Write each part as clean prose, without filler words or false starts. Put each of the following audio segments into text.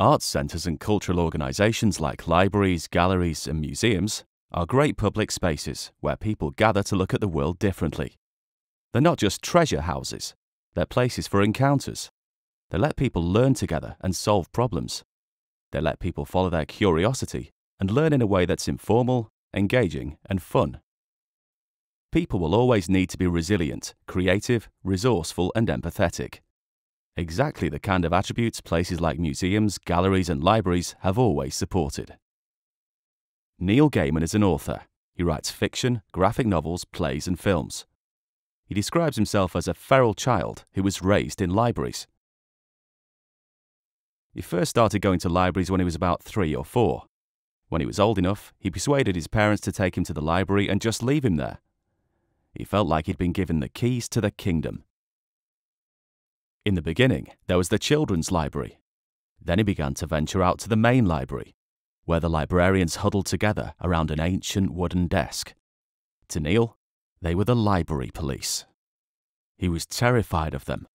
Arts centres and cultural organisations like libraries, galleries and museums are great public spaces where people gather to look at the world differently. They're not just treasure houses, they're places for encounters. They let people learn together and solve problems. They let people follow their curiosity and learn in a way that's informal, engaging and fun. People will always need to be resilient, creative, resourceful and empathetic. Exactly the kind of attributes places like museums, galleries and libraries have always supported. Neil Gaiman is an author. He writes fiction, graphic novels, plays and films. He describes himself as a feral child who was raised in libraries. He first started going to libraries when he was about 3 or 4. When he was old enough, he persuaded his parents to take him to the library and just leave him there. He felt like he'd been given the keys to the kingdom. In the beginning, there was the children's library. Then he began to venture out to the main library, where the librarians huddled together around an ancient wooden desk. To Neil, they were the library police. He was terrified of them,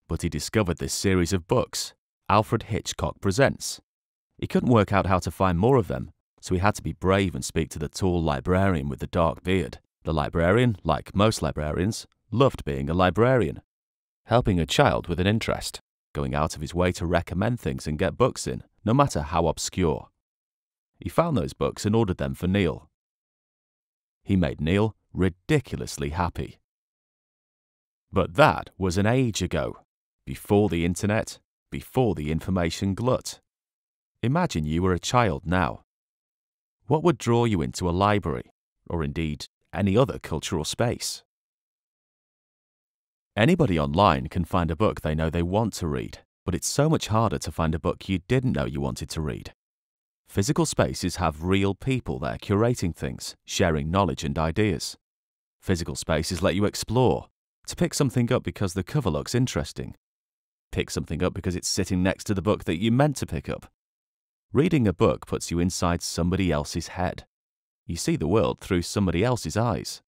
but he discovered this series of books, Alfred Hitchcock Presents. He couldn't work out how to find more of them, so he had to be brave and speak to the tall librarian with the dark beard. The librarian, like most librarians, loved being a librarian, helping a child with an interest, going out of his way to recommend things and get books in, no matter how obscure. He found those books and ordered them for Neil. He made Neil ridiculously happy. But that was an age ago, before the internet, before the information glut. Imagine you were a child now. What would draw you into a library, or indeed any other cultural space? Anybody online can find a book they know they want to read, but it's so much harder to find a book you didn't know you wanted to read. Physical spaces have real people there curating things, sharing knowledge and ideas. Physical spaces let you explore, to pick something up because the cover looks interesting. Pick something up because it's sitting next to the book that you meant to pick up. Reading a book puts you inside somebody else's head. You see the world through somebody else's eyes.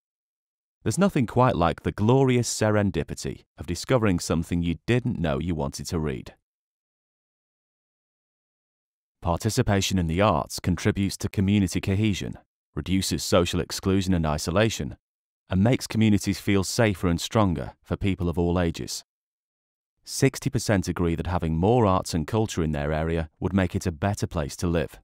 There's nothing quite like the glorious serendipity of discovering something you didn't know you wanted to read. Participation in the arts contributes to community cohesion, reduces social exclusion and isolation, and makes communities feel safer and stronger for people of all ages. 60% agree that having more arts and culture in their area would make it a better place to live.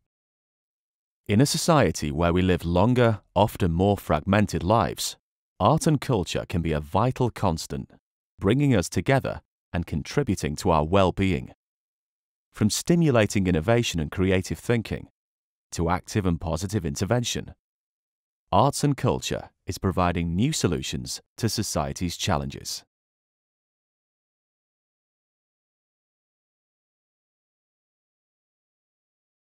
In a society where we live longer, often more fragmented lives, art and culture can be a vital constant, bringing us together and contributing to our well-being. From stimulating innovation and creative thinking to active and positive intervention, arts and culture is providing new solutions to society's challenges.